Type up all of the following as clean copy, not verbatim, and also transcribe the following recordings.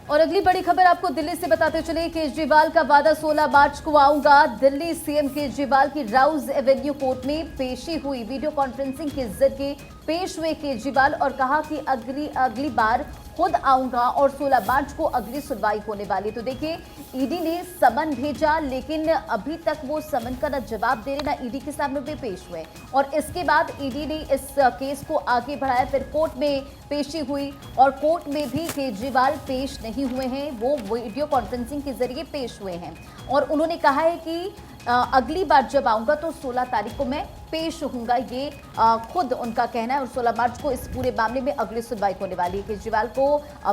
और अगली बड़ी खबर आपको दिल्ली से बताते चले, केजरीवाल का वादा 16 मार्च को आऊंगा। दिल्ली सीएम केजरीवाल की राउज एवेन्यू कोर्ट में पेशी हुई। वीडियो कॉन्फ्रेंसिंग के जरिए पेश हुए केजरीवाल और कहा कि अगली बार खुद आऊंगा और 16 मार्च को अगली सुनवाई होने वाली। तो देखिए, ईडी ने समन भेजा, लेकिन अभी तक वो समन का न जवाब दे रहे, ना ईडी के सामने भी पेश हुए। और इसके बाद ईडी ने इस केस को आगे बढ़ाया, फिर कोर्ट में पेशी हुई और कोर्ट में भी केजरीवाल पेश नहीं हुए हैं। वो वीडियो कॉन्फ्रेंसिंग के जरिए पेश हुए हैं और उन्होंने कहा है कि अगली बार जब आऊंगा तो 16 तारीख को मैं पेश होऊंगा। ये खुद उनका कहना है और 16 मार्च को इस पूरे मामले में अगली सुनवाई होने वाली है। केजरीवाल को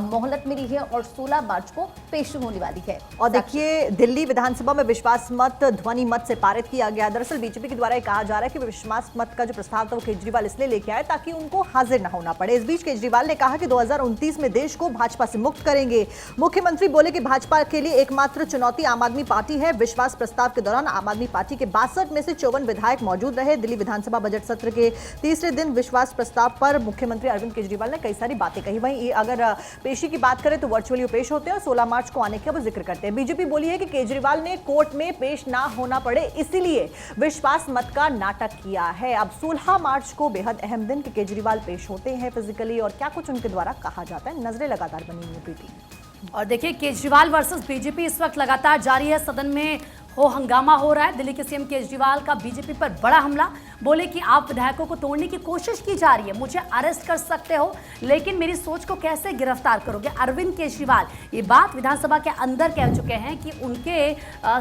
मोहलत मिली है और 16 मार्च को पेश होने वाली है। और देखिए, दिल्ली विधानसभा में विश्वास मत ध्वनि मत से पारित किया गया। दरअसल बीजेपी के द्वारा कहा जा रहा है कि विश्वास मत का जो प्रस्ताव था वो केजरीवाल इसलिए लेके आए ताकि उनको हाजिर न होना पड़े। इस बीच केजरीवाल ने कहा कि 2029 में देश को भाजपा से मुक्त करेंगे। मुख्यमंत्री बोले कि भाजपा के लिए एकमात्र चुनौती आम आदमी पार्टी है। विश्वास प्रस्ताव के दौरान आम आदमी पार्टी के 62 में से 54 विधायक मौजूद रहे। दिल्ली विधानसभा बजट सत्र के तीसरे दिन विश्वास प्रस्ताव पर मुख्यमंत्री अरविंद केजरीवाल ने कई सारी बातें कही। वहीं अगर पेशी की बात करें तो वर्चुअली पेश होते हैं और 16 मार्च को आने का वो जिक्र करते हैं। बीजेपी बोली है कि केजरीवाल ने कोर्ट में पेश ना होना पड़े इसीलिए विश्वास मत का नाटक किया है। अब 16 मार्च को बेहद अहम दिन कि केजरीवाल पेश होते हैं फिजिकली, और क्या कुछ उनके द्वारा कहा जाता है, नजरें लगातार बनी हुई है प्रीति। और देखिए, केजरीवाल वर्सेस बीजेपी इस वक्त लगातार जारी है। सदन में हंगामा हो रहा है। दिल्ली के सीएम केजरीवाल का बीजेपी पर बड़ा हमला। बोले कि आप विधायकों को तोड़ने की कोशिश की जा रही है, मुझे अरेस्ट कर सकते हो लेकिन मेरी सोच को कैसे गिरफ्तार करोगे। अरविंद केजरीवाल ये बात विधानसभा के अंदर कह चुके हैं कि उनके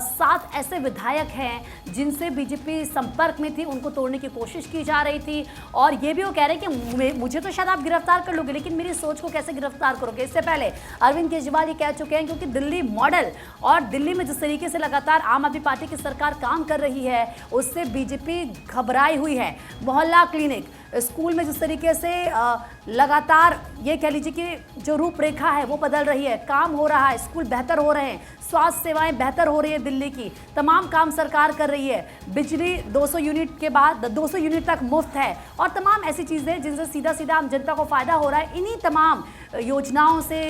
7 ऐसे विधायक हैं जिनसे बीजेपी संपर्क में थी, उनको तोड़ने की कोशिश की जा रही थी। और ये भी वो कह रहे हैं कि मुझे तो शायद आप गिरफ्तार कर लोगे लेकिन मेरी सोच को कैसे गिरफ्तार करोगे। इससे पहले अरविंद केजरीवाल ये कह चुके हैं क्योंकि दिल्ली मॉडल और दिल्ली में जिस तरीके से लगातार आम आदमी पार्टी की सरकार काम कर रही है उससे बीजेपी घबराई हुई है। मोहल्ला क्लिनिक, स्कूल में जिस तरीके से लगातार ये कह लीजिए कि जो रूपरेखा है वो बदल रही है, काम हो रहा है, स्कूल बेहतर हो रहे हैं, स्वास्थ्य सेवाएं बेहतर हो रही है, दिल्ली की तमाम काम सरकार कर रही है, बिजली 200 यूनिट के बाद 200 यूनिट तक मुफ्त है और तमाम ऐसी चीज़ें जिनसे सीधा सीधा आम जनता को फायदा हो रहा है। इन्हीं तमाम योजनाओं से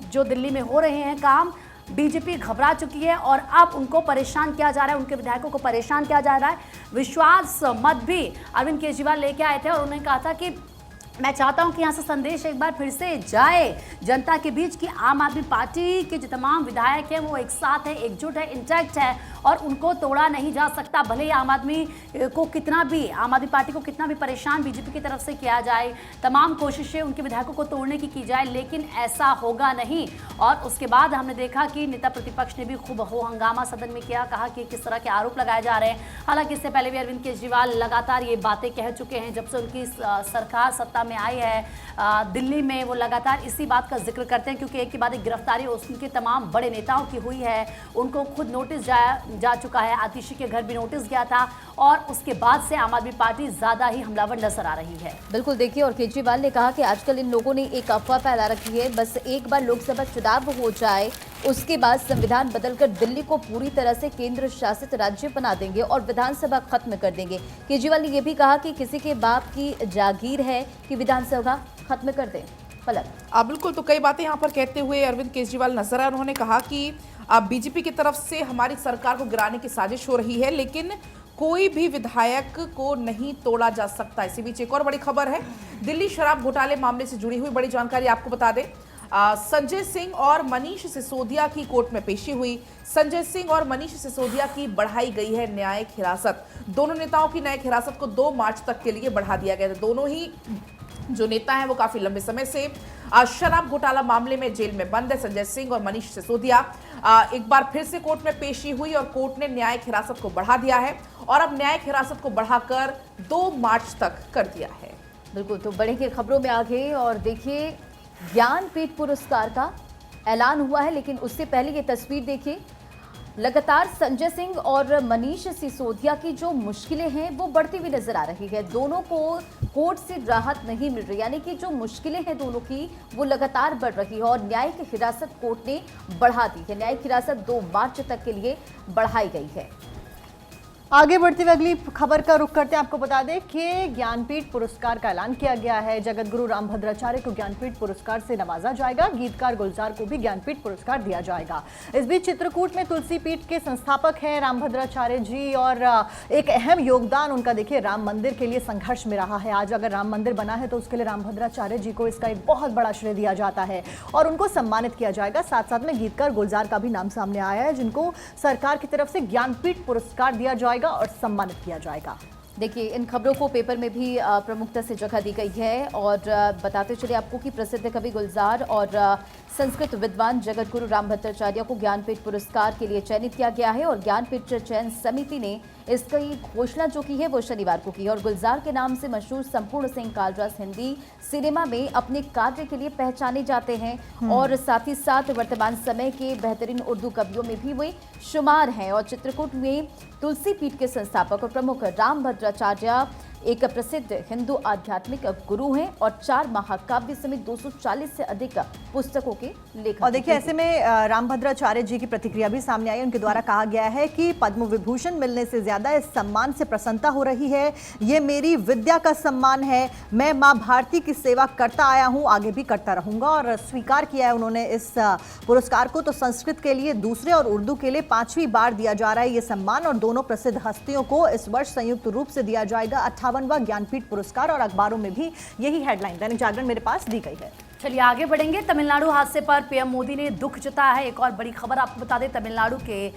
जो दिल्ली में हो रहे हैं काम, बीजेपी घबरा चुकी है और अब उनको परेशान किया जा रहा है, उनके विधायकों को परेशान किया जा रहा है। विश्वास मत भी अरविंद केजरीवाल लेके आए थे और उन्होंने कहा था कि मैं चाहता हूं कि यहां से संदेश एक बार फिर से जाए जनता के बीच कि आम आदमी पार्टी के जो तमाम विधायक हैं वो एक साथ है, एकजुट है, इंटैक्ट है और उनको तोड़ा नहीं जा सकता। भले ही आम आदमी पार्टी को कितना भी परेशान बीजेपी की तरफ से किया जाए, तमाम कोशिशें उनके विधायकों को तोड़ने की जाए, लेकिन ऐसा होगा नहीं। और उसके बाद हमने देखा कि नेता प्रतिपक्ष ने भी खूब हो हंगामा सदन में किया, कहा कि किस तरह के आरोप लगाए जा रहे हैं। हालांकि इससे पहले भी अरविंद केजरीवाल लगातार ये बातें कह चुके हैं जब से उनकी सरकार सत्ता में आई है। दिल्ली में वो लगातार इसी बात का जिक्र करते हैं क्योंकि एक के बाद एक गिरफ्तारी उनके तमाम बड़े नेताओं की हुई है। उनको खुद नोटिस जा चुका है, आतिशी के घर भी नोटिस गया था और उसके बाद से आम आदमी पार्टी ज्यादा ही हमलावर नजर आ रही है। बिल्कुल, देखिए, और केजरीवाल ने कहा कि आजकल इन लोगों ने एक अफवाह फैला रखी है, बस एक बार लोकसभा चुनाव हो जाए उसके बाद संविधान बदलकर दिल्ली को पूरी तरह से केंद्र शासित राज्य बना देंगे और विधानसभा खत्म कर देंगे। केजरीवाल ने यह भी कहा कि किसी के बाप की जागीर है कि विधानसभा खत्म कर दें। पलक बिल्कुल, तो कई बातें यहाँ पर कहते हुए अरविंद केजरीवाल नजर आए। उन्होंने कहा कि बीजेपी की तरफ से हमारी सरकार को गिराने की साजिश हो रही है लेकिन कोई भी विधायक को नहीं तोड़ा जा सकता। इसी बीच एक और बड़ी खबर है, दिल्ली शराब घोटाले मामले से जुड़ी हुई बड़ी जानकारी आपको बता दें। संजय सिंह और मनीष सिसोदिया की कोर्ट में पेशी हुई। संजय सिंह और मनीष सिसोदिया की बढ़ाई गई है न्यायिक हिरासत। दोनों नेताओं की न्यायिक हिरासत को 2 मार्च तक के लिए बढ़ा दिया गया था। दोनों ही जो नेता हैं वो काफी लंबे समय से शराब घोटाला मामले में जेल में बंद है। संजय सिंह और मनीष सिसोदिया एक बार फिर से कोर्ट में पेशी हुई और कोर्ट ने न्यायिक हिरासत को बढ़ा दिया है और अब न्यायिक हिरासत को बढ़ाकर 2 मार्च तक कर दिया है। बिल्कुल, तो बढ़ेंगे खबरों में आगे और देखिए, ज्ञानपीठ पुरस्कार का ऐलान हुआ है लेकिन उससे पहले ये तस्वीर देखिए। लगातार संजय सिंह और मनीष सिसोदिया की जो मुश्किलें हैं वो बढ़ती हुई नजर आ रही है। दोनों को कोर्ट से राहत नहीं मिल रही, यानी कि जो मुश्किलें हैं दोनों की वो लगातार बढ़ रही है और न्यायिक हिरासत कोर्ट ने बढ़ा दी है। न्यायिक हिरासत 2 मार्च तक के लिए बढ़ाई गई है। आगे बढ़ते हुए अगली खबर का रुख करते हैं। आपको बता दें कि ज्ञानपीठ पुरस्कार का ऐलान किया गया है। जगत गुरु रामभद्राचार्य को ज्ञानपीठ पुरस्कार से नवाजा जाएगा। गीतकार गुलजार को भी ज्ञानपीठ पुरस्कार दिया जाएगा। इस बीच चित्रकूट में तुलसी पीठ के संस्थापक हैं रामभद्राचार्य जी, और एक अहम योगदान उनका देखिए राम मंदिर के लिए संघर्ष में रहा है। आज अगर राम मंदिर बना है तो उसके लिए रामभद्राचार्य जी को इसका एक बहुत बड़ा श्रेय दिया जाता है और उनको सम्मानित किया जाएगा। साथ साथ में गीतकार गुलजार का भी नाम सामने आया है, जिनको सरकार की तरफ से ज्ञानपीठ पुरस्कार दिया जाएगा और सम्मानित किया जाएगा। देखिए, इन खबरों को पेपर में भी प्रमुखता से जगह दी गई है और बताते चले आपको कि प्रसिद्ध कवि गुलजार और संस्कृत विद्वान जगत गुरु रामभद्राचार्य को ज्ञानपीठ पुरस्कार के लिए चयनित किया गया है और ज्ञानपीठ चयन समिति ने इसकी घोषणा जो की है वो शनिवार को की। और गुलजार के नाम से मशहूर संपूर्ण सिंह कालरास हिंदी सिनेमा में अपने कार्य के लिए पहचाने जाते हैं और साथ ही साथ वर्तमान समय के बेहतरीन उर्दू कवियों में भी वे शुमार हैं। और चित्रकूट में तुलसी पीठ के संस्थापक और प्रमुख रामभद्राचार्य एक प्रसिद्ध हिंदू आध्यात्मिक गुरु हैं और 4 महाकाव्य समेत 240 से अधिक पुस्तकों के लेखक। और देखिए, ऐसे में रामभद्राचार्य जी की प्रतिक्रिया भी सामने आई। उनके द्वारा कहा गया है कि पद्म विभूषण मिलने से ज्यादा इस सम्मान से प्रसन्नता हो रही है। ये मेरी विद्या का सम्मान है। मैं माँ भारती की सेवा करता आया हूँ, आगे भी करता रहूंगा। और स्वीकार किया है उन्होंने इस पुरस्कार को। तो संस्कृत के लिए दूसरे और उर्दू के लिए 5वीं बार दिया जा रहा है ये सम्मान, और दोनों प्रसिद्ध हस्तियों को इस वर्ष संयुक्त रूप से दिया जाएगा 58वां ज्ञानपीठ पुरस्कार। और अखबारों में भी यही हेडलाइन दैनिक जागरण मेरे पास दी गई है। चलिए आगे बढ़ेंगे। तमिलनाडु हादसे पर पीएम मोदी ने दुख जताया है। एक और बड़ी खबर आपको बता दें, तमिलनाडु के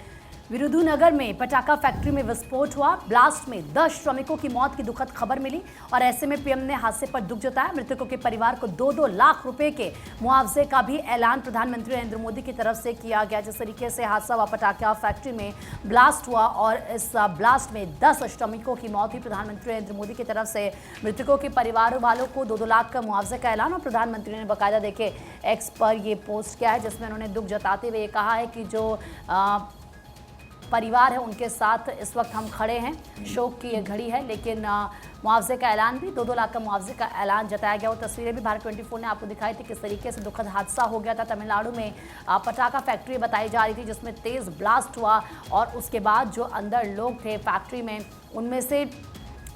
विरुधुनगर में पटाखा फैक्ट्री में विस्फोट हुआ। ब्लास्ट में 10 श्रमिकों की मौत की दुखद खबर मिली और ऐसे में पीएम ने हादसे पर दुख जताया। मृतकों के परिवार को 2-2 लाख रुपए के मुआवजे का भी ऐलान प्रधानमंत्री नरेंद्र मोदी की तरफ से किया गया। जिस तरीके से हादसा हुआ, पटाखा फैक्ट्री में ब्लास्ट हुआ और इस ब्लास्ट में 10 श्रमिकों की मौत हुई। प्रधानमंत्री नरेंद्र मोदी की तरफ से मृतकों के परिवार वालों को 2-2 लाख का मुआवजे का ऐलान, और प्रधानमंत्री ने बाकायदा देखे एक्स पर ये पोस्ट किया है जिसमें उन्होंने दुख जताते हुए कहा है कि जो परिवार है उनके साथ इस वक्त हम खड़े हैं। शोक की ये घड़ी है, लेकिन मुआवजे का ऐलान भी 2-2 लाख का मुआवजे का ऐलान जताया गया। वो तस्वीरें भी भारत 24 ने आपको दिखाई थी किस तरीके से दुखद हादसा हो गया था। तमिलनाडु में पटाखा फैक्ट्री बताई जा रही थी जिसमें तेज़ ब्लास्ट हुआ और उसके बाद जो अंदर लोग थे फैक्ट्री में, उनमें से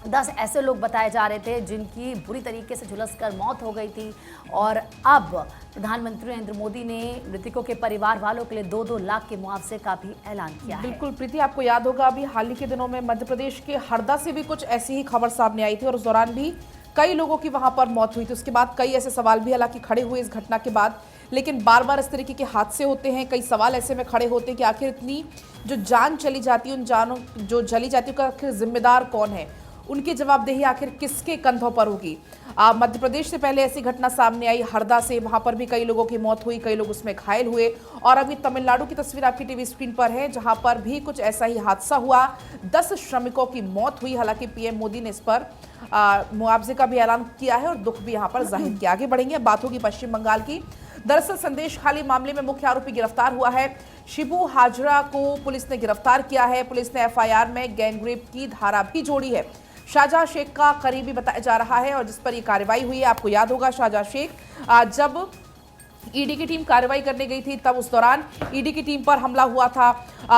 10 ऐसे लोग बताए जा रहे थे जिनकी बुरी तरीके से झुलसकर मौत हो गई थी। और अब प्रधानमंत्री नरेंद्र मोदी ने मृतकों के परिवार वालों के लिए 2-2 लाख के मुआवजे का भी ऐलान किया है। बिल्कुल प्रीति, आपको याद होगा अभी हाल ही के दिनों में मध्य प्रदेश के हरदा से भी कुछ ऐसी ही खबर सामने आई थी और उस दौरान भी कई लोगों की वहां पर मौत हुई थी। उसके बाद कई ऐसे सवाल भी हालांकि खड़े हुए इस घटना के बाद, लेकिन बार बार इस तरीके के हादसे होते हैं। कई सवाल ऐसे में खड़े होते हैं कि आखिर इतनी जो जान चली जाती है, उन जानों जो जली जाती है, आखिर जिम्मेदार कौन है, उनकी जवाबदेही आखिर किसके कंधों पर होगी। मध्य प्रदेश से पहले ऐसी घटना सामने आई हरदा से, वहां पर भी कई लोगों की मौत हुई, कई लोग उसमें घायल हुए। और अभी तमिलनाडु की तस्वीर आपकी टीवी स्क्रीन पर है जहां पर भी कुछ ऐसा ही हादसा हुआ, 10 श्रमिकों की मौत हुई। हालांकि पीएम मोदी ने इस पर मुआवजे का भी ऐलान किया है और दुख भी यहां पर जाहिर किया। आगे बढ़ेंगे, बात होगी पश्चिम बंगाल की। दरअसल संदेश खाली मामले में मुख्य आरोपी गिरफ्तार हुआ है। शिबू हाजरा को पुलिस ने गिरफ्तार किया है। पुलिस ने एफआईआर में गैंगरेप की धारा भी जोड़ी है। शाहजहां शेख का करीबी बताया जा रहा है और जिस पर यह कार्रवाई हुई है। आपको याद होगा शाहजहां शेख जब ईडी की टीम कार्रवाई करने गई थी तब उस दौरान ईडी की टीम पर हमला हुआ था।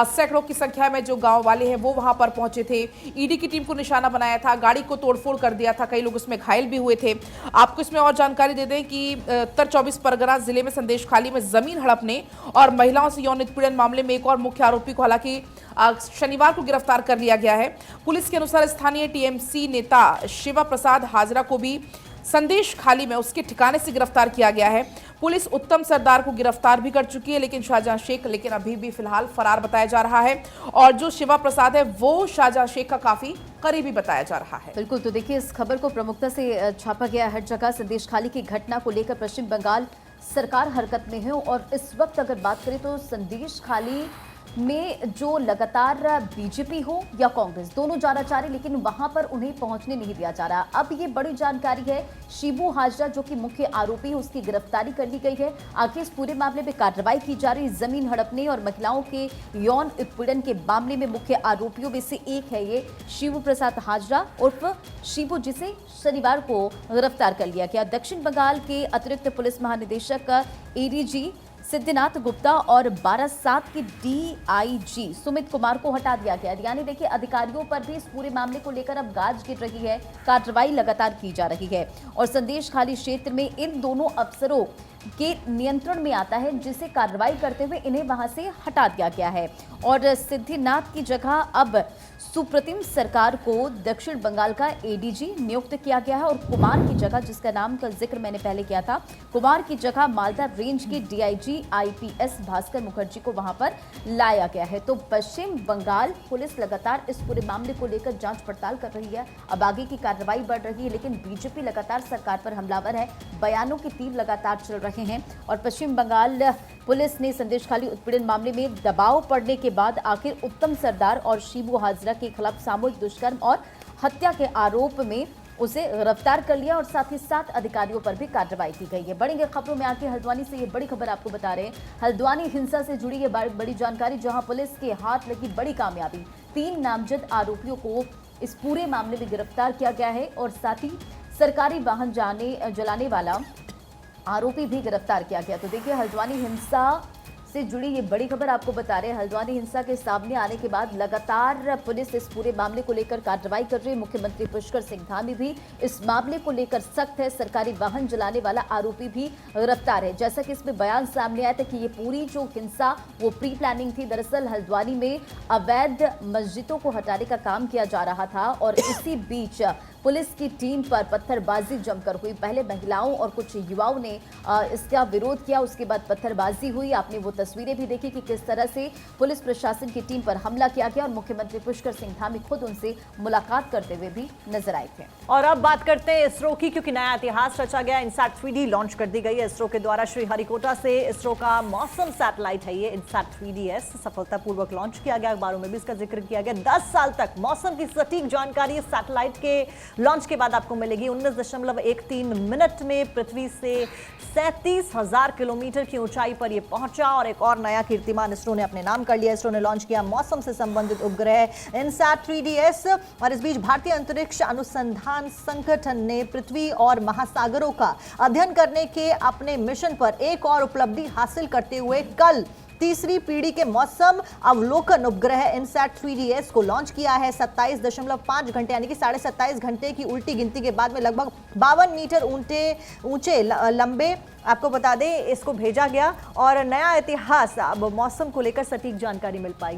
सैकड़ों की संख्या में जो गांव वाले हैं वो वहां पर पहुंचे थे, ईडी की टीम को निशाना बनाया था, गाड़ी को तोड़फोड़ कर दिया था, कई लोग उसमें घायल भी हुए थे। आपको इसमें और जानकारी दे दें कि उत्तर 24 परगना जिले में संदेश खाली में जमीन हड़पने और महिलाओं से यौन उत्पीड़न मामले में एक और मुख्य आरोपी को हालांकि शनिवार को गिरफ्तार कर लिया गया है। पुलिस के अनुसार स्थानीय टीएमसी नेता शिवा प्रसाद हाजरा को भी संदेश खाली में उसके ठिकाने से गिरफ्तार किया गया है। पुलिस उत्तम सरदार को गिरफ्तार भी कर चुकी है, लेकिन शाहजहां शेख अभी भी फिलहाल फरार बताया जा रहा है। और जो शिवा प्रसाद है वो शाहजहां शेख का काफी करीबी बताया जा रहा है। बिल्कुल, तो देखिए इस खबर को प्रमुखता से छापा गया हर जगह। संदेश खाली की घटना को लेकर पश्चिम बंगाल सरकार हरकत में है और इस वक्त अगर बात करें तो संदेश खाली में जो लगातार बीजेपी हो या कांग्रेस दोनों जाना चाह रहे, लेकिन वहां पर उन्हें पहुंचने नहीं दिया जा रहा। अब ये बड़ी जानकारी है, शिबू हाजरा जो कि मुख्य आरोपी है उसकी गिरफ्तारी कर ली गई है। आगे इस पूरे मामले में कार्रवाई की जा रही। जमीन हड़पने और महिलाओं के यौन उत्पीड़न के मामले में मुख्य आरोपियों में से एक है ये शिबू प्रसाद हाजरा उर्फ शिबू, जिसे शनिवार को गिरफ्तार कर लिया गया। दक्षिण बंगाल के अतिरिक्त पुलिस महानिदेशक एडीजी सिद्धिनाथ गुप्ता और बारासात के डीआईजी सुमित कुमार को हटा दिया गया। यानी देखिए, अधिकारियों पर भी इस पूरे मामले को लेकर अब गाज गिर रही है, कार्रवाई लगातार की जा रही है और संदेश खाली क्षेत्र में इन दोनों अफसरों के नियंत्रण में आता है, जिसे कार्रवाई करते हुए इन्हें वहां से हटा दिया गया है। और सिद्धिनाथ की जगह अब सुप्रतिम सरकार को दक्षिण बंगाल का एडीजी नियुक्त किया गया है और कुमार की जगह, जिसका नाम का जिक्र मैंने पहले किया था, कुमार की जगह मालदा रेंज के डीआईजी आईपीएस भास्कर मुखर्जी को वहां पर लाया गया है। तो पश्चिम बंगाल पुलिस लगातार इस पूरे मामले को लेकर जांच पड़ताल कर रही है। अब आगे की कार्रवाई बढ़ रही है, लेकिन बीजेपी लगातार सरकार पर हमलावर है, बयानों की तीर लगातार चल रहे हैं और पश्चिम बंगाल पुलिस ने संदेशखाली उत्पीड़न मामले में दबाव पड़ने के बाद आखिर उत्तम सरदार और शिबू हाजरा के खिलाफ सामूहिक दुष्कर्म और हत्या के आरोप में उसे गिरफ्तार कर लिया और साथ ही 7 अधिकारियों पर भी कार्रवाई की गई है। बढ़ेंगे खबरों में आके हल्द्वानी से ये बड़ी खबर आपको बता रहे हैं। हल्द्वानी हिंसा से जुड़ी ये बड़ी जानकारी, जहां पुलिस के हाथ लगी बड़ी कामयाबी। 3 नामजद आरोपियों को इस पूरे मामले में गिरफ्तार किया गया है और साथ ही सरकारी वाहन जलाने वाला आरोपी भी गिरफ्तार किया गया। तो देखिए, हल्द्वानी हिंसा से जुड़ी ये बड़ी खबर आपको बता रहे हैं। हल्द्वानी हिंसा के सामने आने के बाद लगातार पुलिस इस पूरे मामले को लेकर कार्रवाई कर रही है। मुख्यमंत्री पुष्कर सिंह धामी भी इस मामले को लेकर सख्त है। सरकारी वाहन जलाने वाला आरोपी भी गिरफ्तार है। जैसा कि इसमें बयान सामने आया था कि ये पूरी जो हिंसा वो प्री प्लानिंग थी। दरअसल हल्द्वानी में अवैध मस्जिदों को हटाने का काम किया जा रहा था और इसी बीच पुलिस की टीम पर पत्थरबाजी जमकर हुई। पहले महिलाओं और कुछ युवाओं ने इसका विरोध किया, उसके बाद पत्थरबाजी हुई। आपने वो तस्वीरें भी देखी कि किस तरह से पुलिस प्रशासन की टीम पर हमला किया गया और मुख्यमंत्री पुष्कर सिंह धामी खुद उनसे मुलाकात करते हुए भी नजर आए थे। और अब बात करते हैं इसरो की, क्योंकि नया इतिहास रचा गया। इनसैट 3D लॉन्च कर दी गई है इसरो के द्वारा। श्रीहरिकोटा से इसरो का मौसम सैटेलाइट है ये इनसैट 3DS, सफलतापूर्वक लॉन्च किया गया। अखबारों में भी इसका जिक्र किया गया। 10 साल तक मौसम की सटीक जानकारी इस सैटेलाइट के लॉन्च के बाद आपको मिलेगी। 19.13 मिनट में पृथ्वी से 37,000 किलोमीटर की ऊंचाई पर यह पहुंचा और एक और नया कीर्तिमान इसरो ने अपने नाम कर लिया। इसरो ने लॉन्च किया मौसम से संबंधित उपग्रह इनसैट 3DS। और इस बीच भारतीय अंतरिक्ष अनुसंधान संगठन ने पृथ्वी और महासागरों का अध्ययन करने के अपने मिशन पर एक और उपलब्धि हासिल करते हुए कल तीसरी पीढ़ी के मौसम अवलोकन उपग्रह इनसैट 3DS को लॉन्च किया है। 27.5 घंटे यानी कि 27.5 घंटे की उल्टी गिनती के बाद में लगभग 52 मीटर ऊंचे लंबे, आपको बता दें, इसको भेजा गया और नया इतिहास अब मौसम को लेकर सटीक जानकारी मिल पाई।